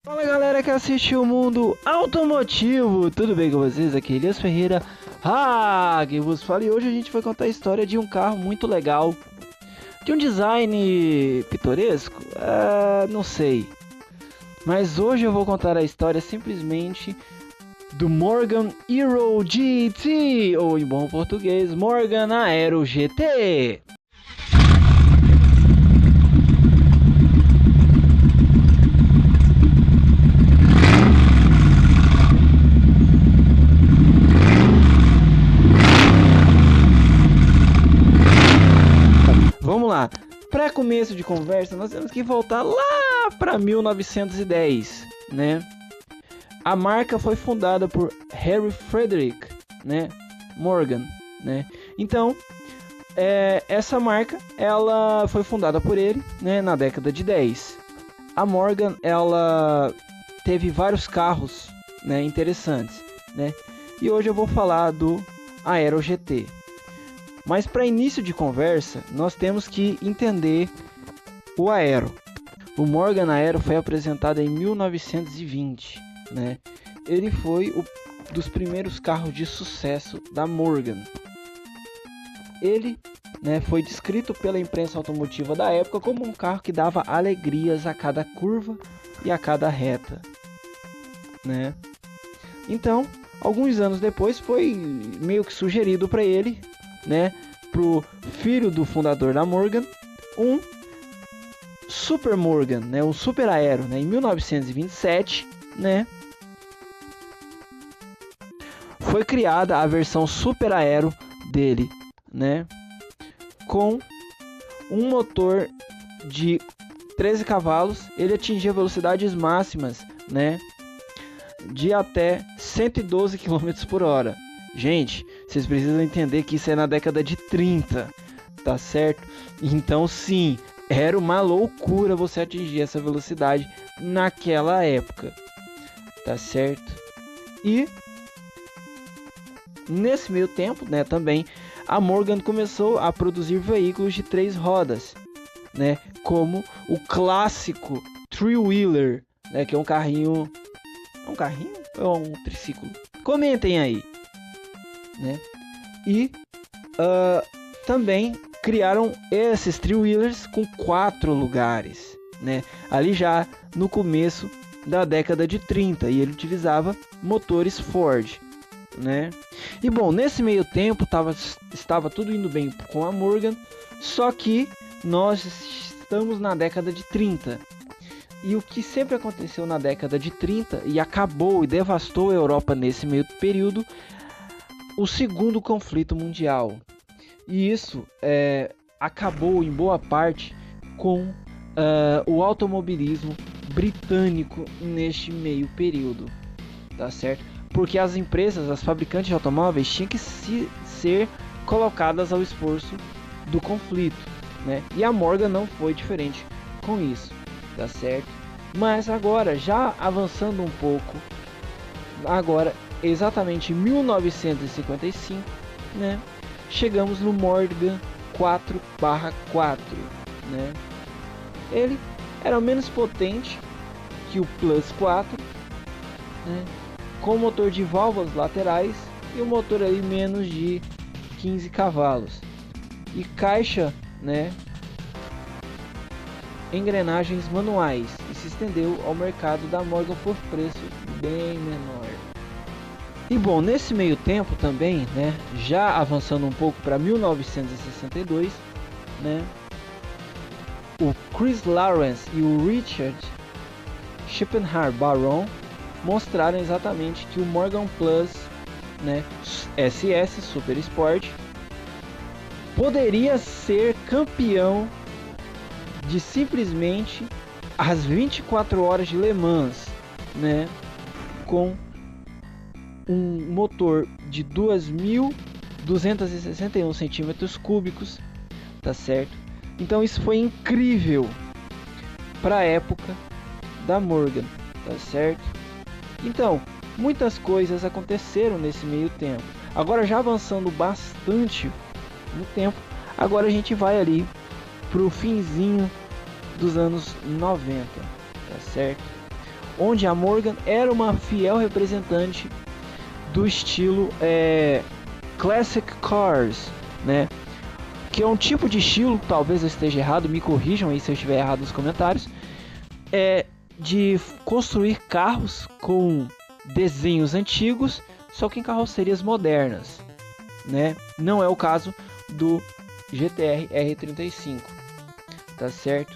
Fala galera que assiste o Mundo Automotivo, tudo bem com vocês? Aqui é Elias Ferreira, que vos fala, e hoje a gente vai contar a história de um carro muito legal, de um design pitoresco, não sei, mas hoje eu vou contar a história simplesmente do Morgan Aero GT, ou em bom português, Morgan Aero GT. Vamos lá, para começo de conversa, nós temos que voltar lá para 1910, né? A marca foi fundada por Harry Frederick, né? Morgan, né? Então, essa marca, ela foi fundada por ele, né? Na década de 10. A Morgan, ela teve vários carros, né? Interessantes, né? E hoje eu vou falar do Aero GT. Mas para início de conversa, nós temos que entender o Aero. O Morgan Aero foi apresentado em 1920, né? Ele foi um dos primeiros carros de sucesso da Morgan. Ele, né, foi descrito pela imprensa automotiva da época como um carro que dava alegrias a cada curva e a cada reta, né? Então, alguns anos depois foi meio que sugerido para ele, né, pro filho do fundador da Morgan, um Super Morgan, né, um Super Aero, né, em 1927, né, foi criada a versão Super Aero dele, né, com um motor de 13 cavalos. Ele atingia velocidades máximas, né, de até 112 km por hora. Gente, vocês precisam entender que isso é na década de 30, tá certo? Então sim, era uma loucura você atingir essa velocidade naquela época, tá certo? E nesse meio tempo, né, também a Morgan começou a produzir veículos de 3 rodas, né, como o clássico three-wheeler, né, que é um carrinho ou um triciclo? Comentem aí. Né? E também criaram esses three-wheelers com 4 lugares, né? Ali já no começo da década de 30, e ele utilizava motores Ford, né? E bom, nesse meio tempo estava tudo indo bem com a Morgan, só que nós estamos na década de 30. E o que sempre aconteceu na década de 30 e acabou e devastou a Europa nesse meio período, o segundo conflito mundial. E isso acabou em boa parte com o automobilismo britânico neste meio período, tá certo? Porque as empresas, as fabricantes de automóveis tinham que ser colocadas ao esforço do conflito, né? E a Morgan não foi diferente com isso, tá certo? Mas agora, já avançando um pouco, agora exatamente em 1955, né, chegamos no Morgan 4/4, né? Ele era menos potente que o Plus 4, né, com motor de válvulas laterais e um motor aí menos de 15 cavalos e caixa, né, engrenagens manuais, e se estendeu ao mercado da Morgan por preço bem menor. E bom, nesse meio tempo também, né, já avançando um pouco para 1962, né, o Chris Lawrence e o Richard Schippenhar Baron mostraram exatamente que o Morgan Plus, né, SS Super Sport poderia ser campeão de simplesmente as 24 horas de Le Mans, né, com um motor de 2.261 centímetros cúbicos, tá certo? Então isso foi incrível para a época da Morgan, tá certo? Então, muitas coisas aconteceram nesse meio tempo. Agora, já avançando bastante no tempo, agora a gente vai ali pro finzinho dos anos 90, tá certo? onde a Morgan era uma fiel representante do estilo Classic Cars, né? Que é um tipo de estilo, talvez eu esteja errado, me corrijam aí se eu estiver errado nos comentários, de construir carros com desenhos antigos, só que em carrocerias modernas, né? Não é o caso do GTR R35, tá certo?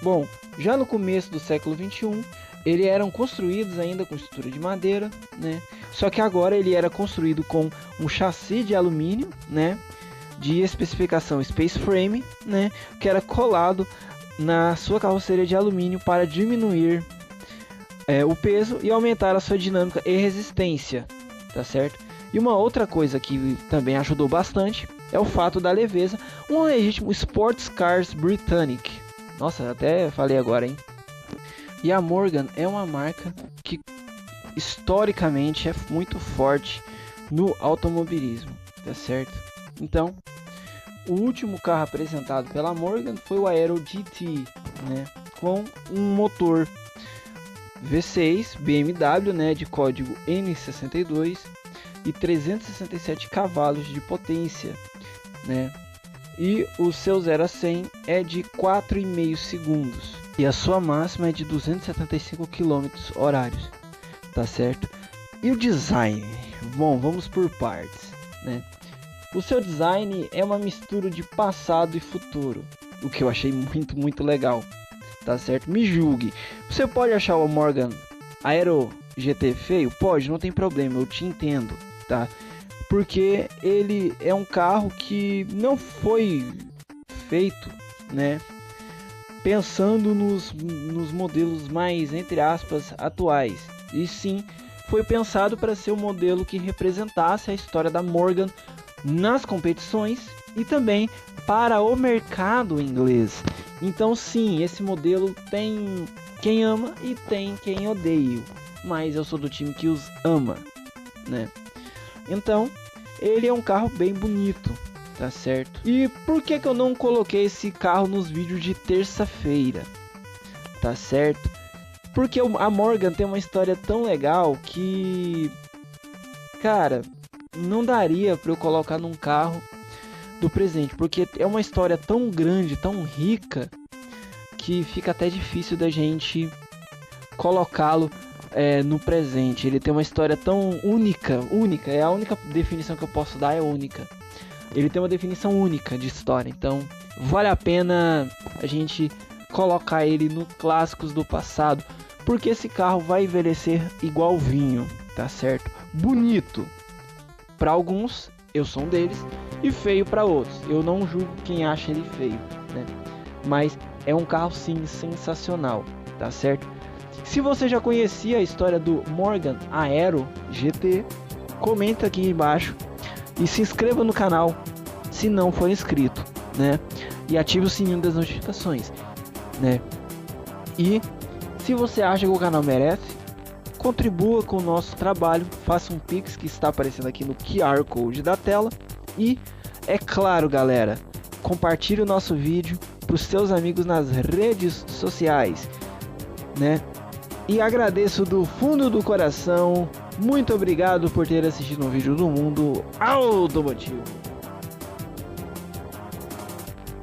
Bom, já no começo do século 21, eles eram construídos ainda com estrutura de madeira, né? Só que agora ele era construído com um chassi de alumínio, né? De especificação Space Frame, né? Que era colado na sua carroceria de alumínio para diminuir o peso e aumentar a sua dinâmica e resistência, tá certo? E uma outra coisa que também ajudou bastante é o fato da leveza, um legítimo Sports Cars Britannic. Nossa, até falei agora, hein? E a Morgan é uma marca que historicamente é muito forte no automobilismo, tá certo? Então, o último carro apresentado pela Morgan foi o Aero GT, né? Com um motor V6 BMW, né? De código N62 e 367 cavalos de potência, né? E o seu 0 a 100 é de 4,5 segundos. E a sua máxima é de 275 km horários, tá certo? E o design? Bom, vamos por partes, né? O seu design é uma mistura de passado e futuro, o que eu achei muito legal, tá certo? Me julgue. Você pode achar o Morgan Aero GT feio? Pode, não tem problema, eu te entendo, tá? Porque ele é um carro que não foi feito, né, pensando nos modelos mais, entre aspas, atuais. E sim, foi pensado para ser um modelo que representasse a história da Morgan nas competições e também para o mercado inglês. Então sim, esse modelo tem quem ama e tem quem odeia, mas eu sou do time que os ama, né? Então, ele é um carro bem bonito, tá certo? E por que eu não coloquei esse carro nos vídeos de terça-feira, tá certo? Porque a Morgan tem uma história tão legal que, cara, não daria para eu colocar num carro do presente, porque é uma história tão grande, tão rica, que fica até difícil da gente colocá-lo no presente. Ele tem uma história tão única, é a única definição que eu posso dar, é única. Ele tem uma definição única de história, então vale a pena a gente colocar ele no clássicos do passado, porque esse carro vai envelhecer igual vinho, tá certo? Bonito para alguns, eu sou um deles, e feio para outros. Eu não julgo quem acha ele feio, né? Mas é um carro sim sensacional, tá certo? Se você já conhecia a história do Morgan Aero GT, comenta aqui embaixo e se inscreva no canal se não for inscrito, né? E ative o sininho das notificações, né? E se você acha que o canal merece, contribua com o nosso trabalho, faça um Pix que está aparecendo aqui no QR Code da tela. E, é claro, galera, compartilhe o nosso vídeo para os seus amigos nas redes sociais, né? E agradeço do fundo do coração, muito obrigado por ter assistido um vídeo do Mundo Automotivo.